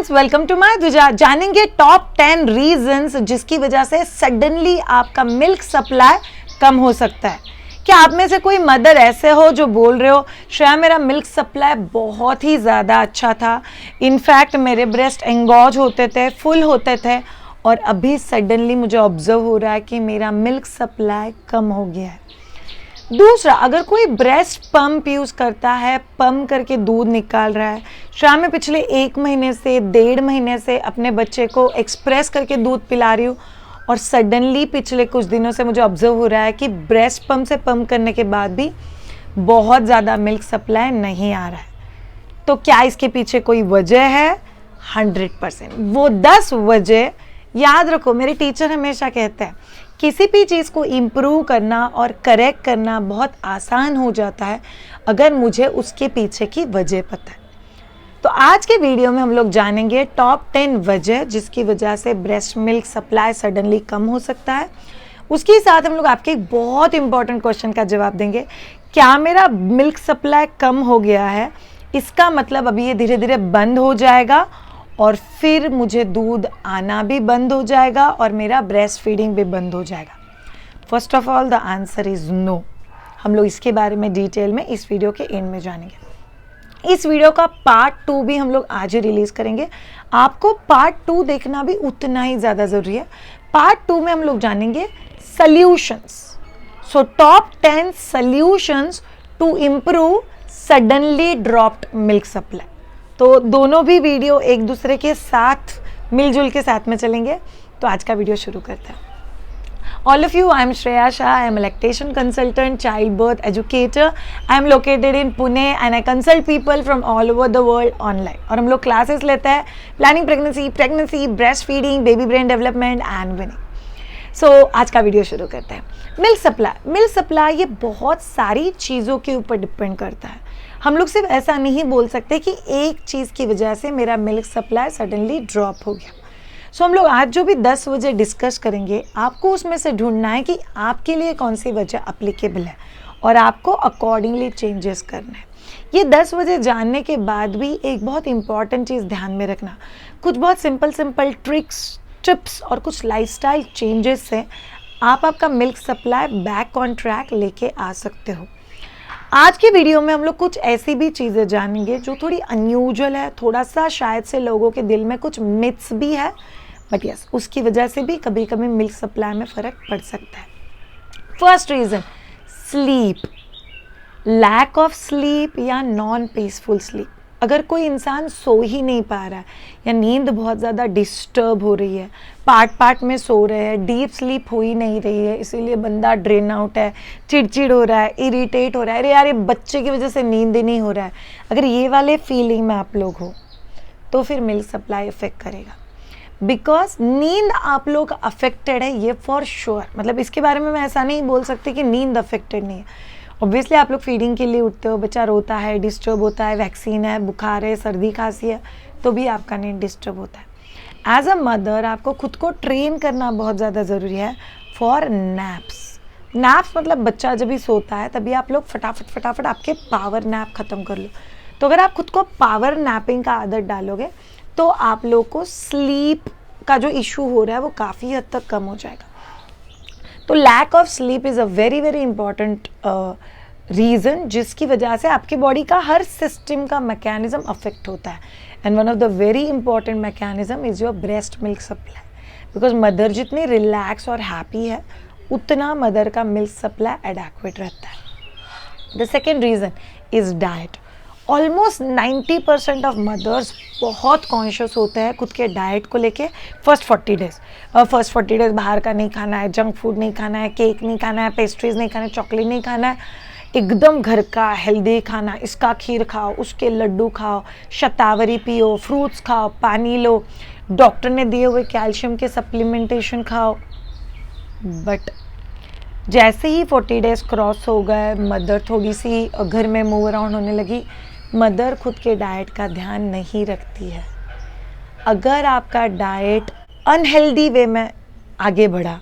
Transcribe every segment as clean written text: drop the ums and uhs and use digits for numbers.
Friends, welcome to my दुजा। जानेंगे top 10 reasons जिसकी वजह से सडनली आपका मिल्क सप्लाई कम हो सकता है। क्या आप में से कोई मदर ऐसे हो जो बोल रहे हो श्रेया मेरा मिल्क सप्लाई बहुत ही ज़्यादा अच्छा था, इनफैक्ट मेरे ब्रेस्ट एंगॉज होते थे, फुल होते थे, और अभी सडनली मुझे ऑब्जर्व हो रहा है कि मेरा मिल्क सप्लाई कम हो गया है। दूसरा, अगर कोई ब्रेस्ट पंप यूज़ करता है, पंप करके दूध निकाल रहा है, शाम में पिछले 1 महीने से 1.5 महीने से अपने बच्चे को एक्सप्रेस करके दूध पिला रही हूँ और सडनली पिछले कुछ दिनों से मुझे ऑब्जर्व हो रहा है कि ब्रेस्ट पंप से पंप करने के बाद भी बहुत ज़्यादा मिल्क सप्लाई नहीं आ रहा है, तो क्या इसके पीछे कोई वजह है? 100%। वो 10 वजह याद रखो। मेरे टीचर हमेशा कहते हैं किसी भी चीज़ को इम्प्रूव करना और करेक्ट करना बहुत आसान हो जाता है अगर मुझे उसके पीछे की वजह पता है। तो आज के वीडियो में हम लोग जानेंगे टॉप 10 वजह जिसकी वजह से ब्रेस्ट मिल्क सप्लाई सडनली कम हो सकता है। उसके साथ हम लोग आपके एक बहुत इंपॉर्टेंट क्वेश्चन का जवाब देंगे, क्या मेरा मिल्क सप्लाई कम हो गया है, इसका मतलब अभी ये धीरे धीरे बंद हो जाएगा और फिर मुझे दूध आना भी बंद हो जाएगा और मेरा ब्रेस्ट फीडिंग भी बंद हो जाएगा। First of all the answer is no. हम लोग इसके बारे में डिटेल में इस वीडियो के एंड में जानेंगे। इस वीडियो का पार्ट 2 भी हम लोग आज ही रिलीज करेंगे। आपको पार्ट 2 देखना भी उतना ही ज़्यादा ज़रूरी है। पार्ट 2 में हम लोग जानेंगे solutions. So top 10 solutions to improve suddenly dropped milk supply. तो दोनों भी वीडियो एक दूसरे के साथ मिलजुल के साथ में चलेंगे। तो आज का वीडियो शुरू करते हैं। All of you, I am Shreya Shah. I am a lactation consultant, childbirth educator. I am located in Pune and I consult people from all over the world online. और हम लोग क्लासेस लेते हैं planning pregnancy, breast feeding, baby brain development and weaning. So आज का video शुरू करते हैं। मिल्क सप्लाई ये बहुत सारी चीज़ों के ऊपर डिपेंड करता है। हम लोग सिर्फ ऐसा नहीं बोल सकते कि एक चीज़ की वजह से मेरा मिल्क सप्लाई सडनली ड्रॉप हो गया। सो हम लोग आज जो भी 10 वजह डिस्कस करेंगे, आपको उसमें से ढूंढना है कि आपके लिए कौन सी वजह अप्लीकेबल है और आपको अकॉर्डिंगली चेंजेस करना है। ये 10 वजह जानने के बाद भी एक बहुत इंपॉर्टेंट चीज़ ध्यान में रखना, कुछ बहुत सिंपल ट्रिक्स, टिप्स और कुछ लाइफस्टाइल चेंजेस से आप आपका milk supply back on track लेके आ सकते हो। आज की वीडियो में हम लोग कुछ ऐसी भी चीज़ें जानेंगे जो थोड़ी अनयूजुअल है, थोड़ा सा शायद से लोगों के दिल में कुछ मिथ्स भी है, बट यस उसकी वजह से भी कभी कभी मिल्क सप्लाई में फ़र्क पड़ सकता है। First reason, sleep, lack of sleep या नॉन पीसफुल स्लीप। अगर कोई इंसान सो ही नहीं पा रहा है या नींद बहुत ज़्यादा डिस्टर्ब हो रही है, पार्ट में सो रहे हैं, डीप स्लीप हो ही नहीं रही है, इसीलिए बंदा ड्रेन आउट है, चिड़चिड़ हो रहा है, इरिटेट हो रहा है, अरे यार ये बच्चे की वजह से नींद ही नहीं हो रहा है, अगर ये वाले फीलिंग में आप लोग हो तो फिर मिल्क सप्लाई इफेक्ट करेगा। बिकॉज नींद आप लोग अफेक्टेड है ये फॉर श्योर। मतलब इसके बारे में मैं ऐसा नहीं बोल सकती कि नींद अफेक्टेड नहीं है। ऑब्वियसली आप लोग फीडिंग के लिए उठते हो, बच्चा रोता है, डिस्टर्ब होता है, वैक्सीन है, बुखार है, सर्दी खांसी है, तो भी आपका नींद डिस्टर्ब होता है। एज अ मदर आपको खुद को ट्रेन करना बहुत ज़्यादा ज़रूरी है फॉर नैप्स। मतलब बच्चा जब भी सोता है तभी आप लोग फटाफट आपके पावर नैप ख़त्म कर लो। तो अगर आप खुद को पावर नैपिंग का आदत डालोगे तो आप लोग को स्लीप का जो इशू हो रहा है वो काफ़ी हद तक कम हो जाएगा। तो lack of sleep is a very important reason जिसकी वजह से आपकी बॉडी का हर सिस्टम का मैकेनिज्म अफेक्ट होता है। And one of the very important mechanism is your breast milk supply. Because mother जितनी रिलैक्स और हैप्पी है उतना मदर का मिल्क सप्लाई एडेक्वेट रहता है। The second reason is diet. Almost 90% of mothers बहुत कॉन्शियस होते हैं खुद के डाइट को लेके। फर्स्ट 40 डेज बाहर का नहीं खाना है, जंक फूड नहीं खाना है, केक नहीं खाना है, पेस्ट्रीज नहीं खाना है, चॉकलेट नहीं खाना है, एकदम घर का हेल्दी खाना, इसका खीर खाओ, उसके लड्डू खाओ, शतावरी पियो, फ्रूट्स खाओ, पानी लो, डॉक्टर ने दिए हुए कैल्शियम के सप्लीमेंटेशन खाओ। बट जैसे ही 40 डेज क्रॉस हो गए, मदर थोड़ी सी घर में मूव अराउंड होने लगी, मदर खुद के डाइट का ध्यान नहीं रखती है। अगर आपका डाइट अनहेल्दी वे में आगे बढ़ा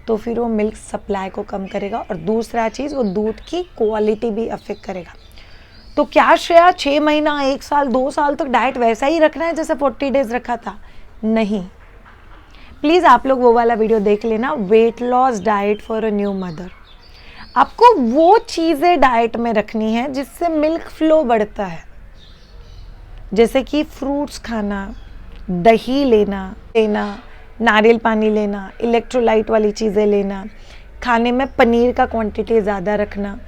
तो फिर वो मिल्क सप्लाई को कम करेगा और दूसरा चीज़ वो दूध की क्वालिटी भी अफेक्ट करेगा। तो क्या श्रेया 6 महीना, 1 साल, 2 साल तक डाइट वैसा ही रखना है जैसे 40 डेज रखा था? नहीं। प्लीज़ आप लोग वो वाला वीडियो देख लेना, weight loss diet for a new mother. आपको वो चीज़ें डाइट में रखनी है जिससे मिल्क फ्लो बढ़ता है, जैसे कि फ्रूट्स खाना, दही लेना, नारियल पानी लेना, इलेक्ट्रोलाइट वाली चीज़ें लेना, खाने में पनीर का क्वांटिटी ज़्यादा रखना,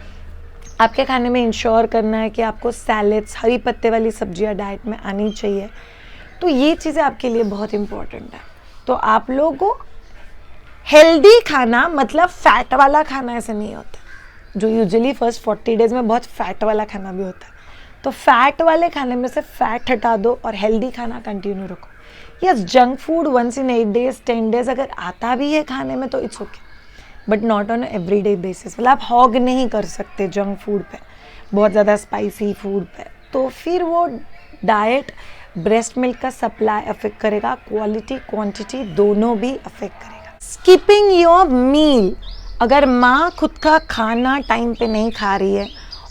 आपके खाने में इंश्योर करना है कि आपको सैलेड्स, हरी पत्ते वाली सब्जियां डाइट में आनी चाहिए। तो ये चीज़ें आपके लिए बहुत इम्पोर्टेंट है। तो आप लोगों को हेल्दी खाना मतलब फैट वाला खाना ऐसे नहीं होता, जो यूजुअली फर्स्ट 40 डेज में बहुत फैट वाला खाना भी होता है। तो फैट वाले खाने में से फैट हटा दो और हेल्दी खाना कंटिन्यू रखो। Yes, junk food once in 8 days 10 days अगर आता भी है खाने में तो it's okay, but not on everyday basis. मतलब आप हॉग नहीं कर सकते जंक फूड पे, बहुत ज़्यादा स्पाइसी फूड पे, तो फिर वो डाइट ब्रेस्ट मिल्क का सप्लाई अफेक्ट करेगा, क्वालिटी क्वांटिटी दोनों भी अफेक्ट करेगा। स्किपिंग योर मील, अगर माँ खुद का खाना टाइम पे नहीं खा रही है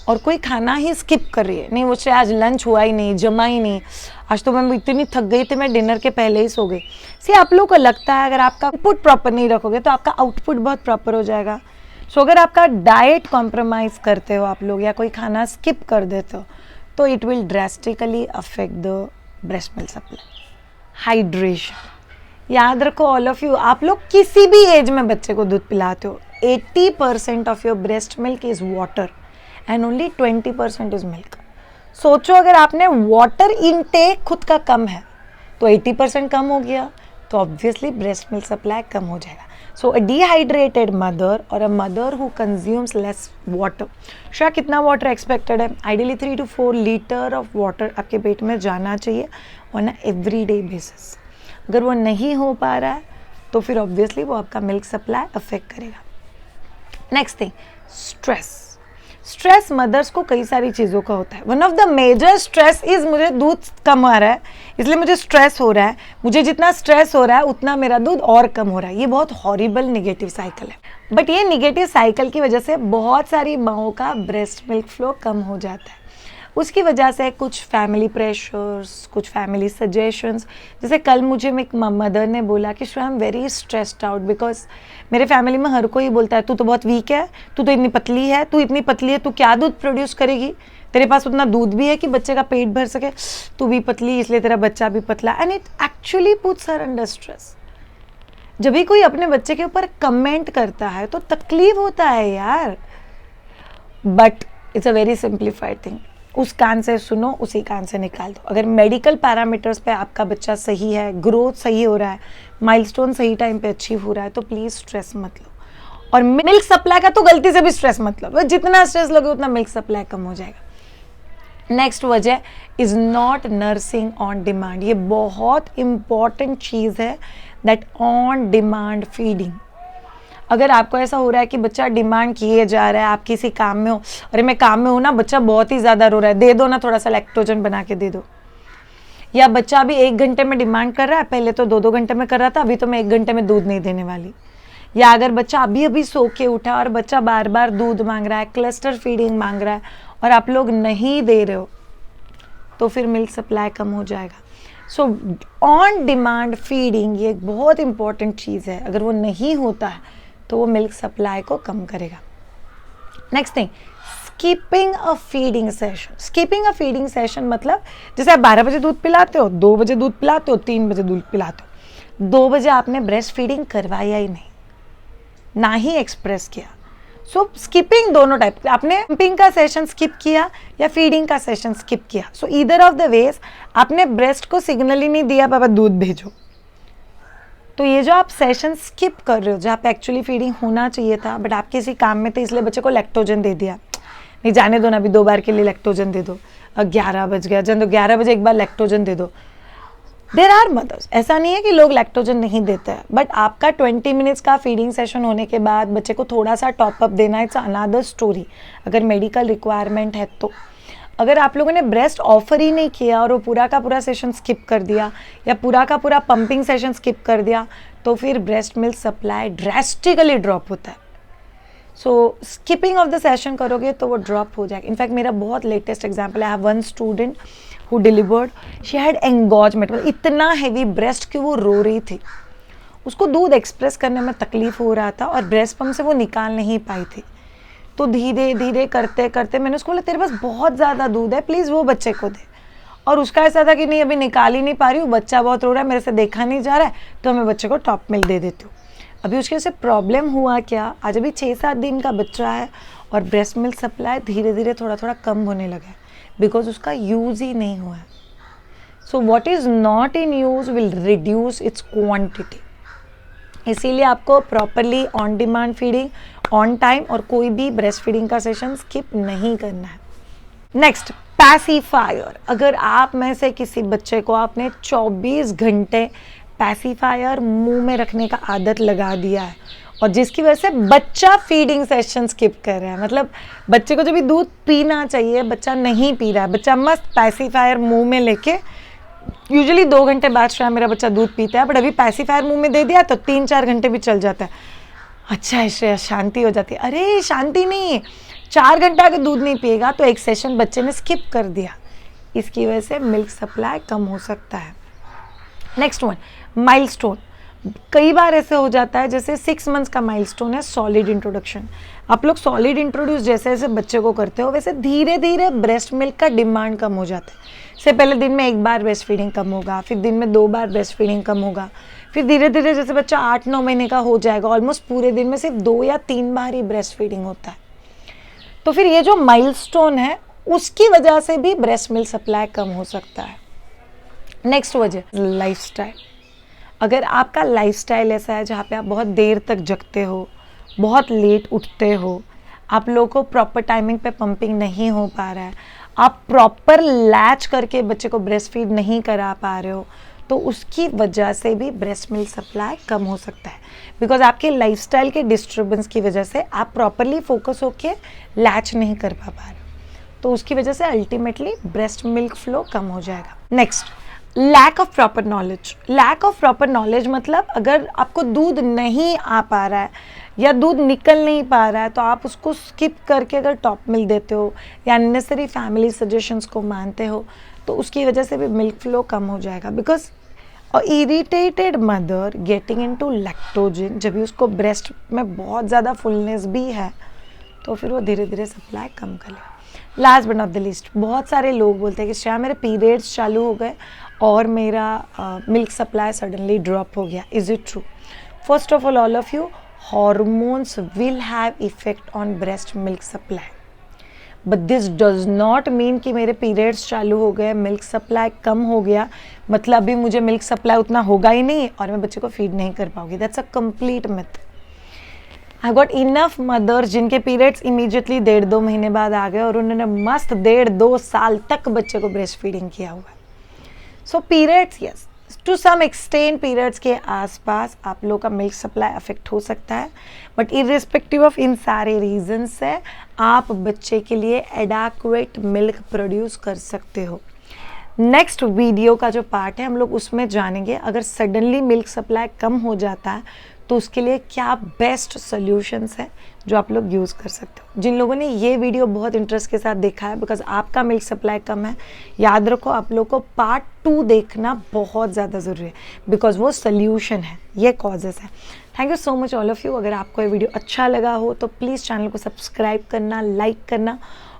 और कोई खाना ही स्किप कर रही है, नहीं मुझसे आज लंच हुआ ही नहीं, जमा ही नहीं, आज तो मैं इतनी थक गई थी मैं डिनर के पहले ही सो गई। सी आप लोगों को लगता है अगर आपका इनपुट प्रॉपर नहीं रखोगे तो आपका आउटपुट बहुत प्रॉपर हो जाएगा। सो अगर आपका डाइट कॉम्प्रोमाइज़ करते हो आप लोग या कोई खाना स्किप कर देते हो तो it will drastically affect the breast milk supply. Hydration, याद रखो ऑल ऑफ यू, आप लोग किसी भी एज में बच्चे को दूध पिलाते हो, 80% of your breast milk is water and only 20% is milk. सोचो अगर आपने वाटर इनटेक खुद का कम है तो 80% कम हो गया तो ऑब्वियसली ब्रेस्ट मिल्क सप्लाई कम हो जाएगा। सो अ डिहाइड्रेटेड मदर और a mother who consumes less water, शायद कितना वाटर एक्सपेक्टेड है? Ideally 3 to 4 litre of water आपके पेट में जाना चाहिए ऑन अ एवरीडे बेसिस। अगर वो नहीं हो पा रहा है तो फिर ऑब्वियसली वो आपका मिल्क सप्लाई अफेक्ट करेगा। Next thing, stress. Stress mothers को कई सारी चीज़ों का होता है। One of the major stress is मुझे दूध कम आ रहा है इसलिए मुझे स्ट्रेस हो रहा है, मुझे जितना स्ट्रेस हो रहा है उतना मेरा दूध और कम हो रहा है। ये बहुत हॉरिबल निगेटिव साइकिल है, बट ये निगेटिव साइकिल की वजह से बहुत सारी माओं का ब्रेस्ट मिल्क फ्लो कम हो जाता है। उसकी वजह से कुछ फैमिली प्रेशर्स, कुछ फैमिली सजेशंस, जैसे कल मुझे एक मदर ने बोला कि Shreya I am very stressed out because मेरे फैमिली में हर कोई बोलता है तू तो बहुत वीक है, तू तो इतनी पतली है, तू इतनी पतली है, तू क्या दूध प्रोड्यूस करेगी, तेरे पास उतना दूध भी है कि बच्चे का पेट भर सके, तू भी पतली इसलिए तेरा बच्चा भी पतला। And it actually puts her under stress. जब भी कोई अपने बच्चे के ऊपर कमेंट करता है तो तकलीफ होता है यार, but it's a very simplified thing. उस कान से सुनो, उसी कान से निकाल दो। अगर मेडिकल पैरामीटर्स पे आपका बच्चा सही है, ग्रोथ सही हो रहा है, माइलस्टोन सही टाइम पे अचीव हो रहा है तो प्लीज़ स्ट्रेस मत लो। और मिल्क सप्लाई का तो गलती से भी स्ट्रेस मत लो, जितना स्ट्रेस लगे उतना मिल्क सप्लाई कम हो जाएगा। नेक्स्ट वजह is not nursing on demand. ये बहुत इंपॉर्टेंट चीज़ है, दैट ऑन डिमांड फीडिंग। अगर आपको ऐसा हो रहा है कि बच्चा डिमांड किए जा रहा है, आप किसी काम में हो, अरे मैं काम में हूँ ना, बच्चा बहुत ही ज़्यादा रो रहा है, दे दो ना थोड़ा सा लैक्टोजन बना के दे दो। या बच्चा अभी 1 घंटे में डिमांड कर रहा है, पहले तो 2-2 घंटे में कर रहा था, अभी तो मैं 1 घंटे में दूध नहीं देने वाली। या अगर बच्चा अभी अभी सो के उठा और बच्चा बार बार दूध मांग रहा है, क्लस्टर फीडिंग मांग रहा है और आप लोग नहीं दे रहे हो तो फिर मिल्क सप्लाई कम हो जाएगा। सो ऑन डिमांड फीडिंग ये एक बहुत इंपॉर्टेंट चीज़ है, अगर वो नहीं होता है तो वो मिल्क सप्लाई को कम करेगा। नेक्स्ट थिंग, स्किपिंग अ फीडिंग सेशन। स्किपिंग अ फीडिंग सेशन मतलब जैसे आप 12 बजे दूध पिलाते हो, 2 बजे दूध पिलाते हो, 3 बजे दूध पिलाते हो, 2 बजे आपने ब्रेस्ट फीडिंग करवाया ही नहीं, ना ही एक्सप्रेस किया। सो स्किपिंग दोनों टाइप, आपने पंपिंग का सेशन स्किप किया या फीडिंग का सेशन स्किप किया। सो ईदर ऑफ द वेज आपने ब्रेस्ट को सिग्नल ही नहीं दिया पापा दूध भेजो, तो ये जो आप सेशन स्किप कर रहे हो, जहाँ पे एक्चुअली फीडिंग होना चाहिए था बट आप किसी काम में थे इसलिए बच्चे को लैक्टोजन दे दिया, नहीं जाने दो ना, अभी 2 बार के लिए लैक्टोजन दे दो, 11 बज गया, जन 11 बजे एक बार लैक्टोजन दे दो। देयर आर मदर्स, ऐसा नहीं है कि लोग लैक्टोजन नहीं देते हैं, बट आपका 20 मिनट्स का फीडिंग सेशन होने के बाद बच्चे को थोड़ा सा टॉपअप देना, इट्स अनदर स्टोरी, अगर मेडिकल रिक्वायरमेंट है तो। अगर आप लोगों ने ब्रेस्ट ऑफर ही नहीं किया और वो पूरा का पूरा सेशन स्किप कर दिया या पूरा का पूरा पंपिंग सेशन स्किप कर दिया तो फिर breast milk supply drastically drop होता है। सो स्किपिंग ऑफ द सेशन करोगे तो वो ड्रॉप हो जाएगा. इनफैक्ट मेरा बहुत लेटेस्ट एग्जाम्पल है. I have one student who delivered, she had engorgement, मतलब इतना हैवी ब्रेस्ट कि वो रो रही थी. उसको दूध एक्सप्रेस करने में तकलीफ हो रहा था और ब्रेस्ट पम्प से वो निकाल नहीं पाई थी. तो धीरे धीरे करते करते मैंने उसको बोला तेरे पास बहुत ज़्यादा दूध है, प्लीज़ वो बच्चे को दे. और उसका ऐसा था कि नहीं अभी निकाल ही नहीं पा रही हूँ, बच्चा बहुत रो रहा है, मेरे से देखा नहीं जा रहा है, तो मैं बच्चे को टॉप मिल्क दे देती हूँ. अभी उसके से प्रॉब्लम हुआ क्या, आज अभी 6-7 दिन का बच्चा है और ब्रेस्ट मिल्क सप्लाई धीरे धीरे थोड़ा थोड़ा कम होने लगा है बिकॉज उसका यूज़ ही नहीं हुआ है. So what is not in use will reduce it's quantity. इसीलिए आपको properly on demand feeding, on time और कोई भी ब्रेस्ट फीडिंग का सेशन स्किप नहीं करना है. Next, pacifier. अगर आप में से किसी बच्चे को आपने 24 घंटे पैसिफायर मुंह में रखने का आदत लगा दिया है और जिसकी वजह से बच्चा फीडिंग सेशन स्किप कर रहा है, मतलब बच्चे को जब भी दूध पीना चाहिए बच्चा नहीं पी रहा है, बच्चा मस्त पैसिफायर मुंह में लेके, यूजुअली 2 घंटे बाद शायद मेरा बच्चा दूध पीता है, बट अभी पैसिफायर मुंह में दे दिया तो 3-4 घंटे भी चल जाता है. अच्छा है श्रेया, शांति हो जाती है. अरे शांति नहीं, 4 घंटा अगर दूध नहीं पिएगा तो एक सेशन बच्चे ने स्किप कर दिया, इसकी वजह से मिल्क सप्लाई कम हो सकता है. Next one, milestone. कई बार ऐसे हो जाता है जैसे 6 मंथ्स का माइलस्टोन है सॉलिड इंट्रोडक्शन. आप लोग सॉलिड इंट्रोड्यूस जैसे जैसे बच्चे को करते हो वैसे धीरे धीरे ब्रेस्ट मिल्क का डिमांड कम हो जाता है. से पहले दिन में 1 बार ब्रेस्ट फीडिंग कम होगा, फिर दिन में 2 बार ब्रेस्ट फीडिंग कम होगा, फिर धीरे धीरे जैसे बच्चा 8-9 महीने का हो जाएगा ऑलमोस्ट पूरे दिन में सिर्फ 2 या 3 बार ही ब्रेस्ट फीडिंग होता है. तो फिर ये जो माइलस्टोन है उसकी वजह से भी ब्रेस्ट मिल्क सप्लाई कम हो सकता है. नेक्स्ट वजह, लाइफस्टाइल. अगर आपका लाइफस्टाइल ऐसा है जहाँ पे आप बहुत देर तक जगते हो, बहुत लेट उठते हो, आप लोगों को प्रॉपर टाइमिंग पे पंपिंग नहीं हो पा रहा है, आप प्रॉपर लैच करके बच्चे को ब्रेस्ट फीड नहीं करा पा रहे हो, तो उसकी वजह से भी ब्रेस्ट मिल्क सप्लाई कम हो सकता है. बिकॉज आपके लाइफस्टाइल के डिस्टर्बेंस की वजह से आप प्रॉपरली फोकस होके लैच नहीं कर पा रहे हो, तो उसकी वजह से अल्टीमेटली ब्रेस्ट मिल्क फ्लो कम हो जाएगा. Next, lack of proper knowledge. Lack of proper knowledge मतलब अगर आपको दूध नहीं आ पा रहा है या दूध निकल नहीं पा रहा है तो आप उसको स्किप करके अगर टॉप मिल्क देते हो या अननेसेसरी फैमिली सजेशंस को मानते हो तो उसकी वजह से भी मिल्क फ्लो कम हो जाएगा. Because irritated mother getting into lactogen, जब भी उसको ब्रेस्ट में बहुत ज़्यादा फुलनेस भी है तो फिर वो धीरे धीरे सप्लाई कम कर लेगा. Last but not the least, बहुत सारे लोग बोलते हैं कि शायद मेरे पीरियड्स चालू हो गए और मेरा मिल्क सप्लाई सडनली ड्रॉप हो गया. Is it true? First of all of you, hormones will have effect on breast milk supply, but this does not mean कि मेरे periods चालू हो गए, मिल्क सप्लाई कम हो गया, मतलब अभी मुझे मिल्क सप्लाई उतना होगा ही नहीं और मैं बच्चे को फीड नहीं कर पाऊंगी. That's a complete myth. I got enough mothers जिनके पीरियड्स इमीडिएटली 1.5-2 महीने बाद आ गए और उन्होंने मस्त 1.5-2 साल तक बच्चे को ब्रेस्ट फीडिंग किया हुआ है. So periods, yes, to some extent periods के आसपास आप लोग का मिल्क सप्लाई अफेक्ट हो सकता है, बट इर्रिस्पेक्टिव ऑफ इन सारे रीजन से आप बच्चे के लिए एडाक्वेट मिल्क प्रोड्यूस कर सकते हो. नेक्स्ट वीडियो का जो पार्ट है हम लोग उसमें जानेंगे अगर सडनली मिल्क सप्लाई कम हो जाता है तो उसके लिए क्या बेस्ट सॉल्यूशंस हैं जो आप लोग यूज़ कर सकते हो. जिन लोगों ने ये वीडियो बहुत इंटरेस्ट के साथ देखा है बिकॉज आपका मिल्क सप्लाई कम है, याद रखो आप लोग को पार्ट 2 देखना बहुत ज़्यादा ज़रूरी है बिकॉज वो सल्यूशन है, ये कॉजेस है. Thank you so much all of you. अगर आपको ये वीडियो अच्छा लगा हो तो प्लीज़ चैनल को सब्सक्राइब करना, लाइक करना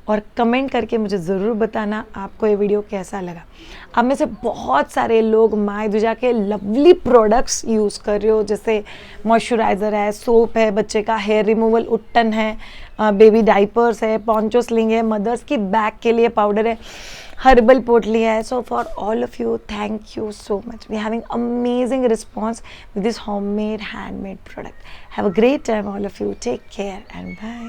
और कमेंट करके मुझे ज़रूर बताना आपको ये वीडियो कैसा लगा. आप में से बहुत सारे लोग मायदुजा के लवली प्रोडक्ट्स यूज़ कर रहे हो, जैसे मॉइस्चराइज़र है, सोप है, बच्चे का हेयर रिमूवल उत्तन है, बेबी डाइपर्स है, पॉन्चो स्लिंग है, मदर्स की बैक के लिए पाउडर है, हर्बल पोटली है. So for all of you, thank you so much. We having amazing response with this homemade handmade product. Have a great time all of you. Take care and bye.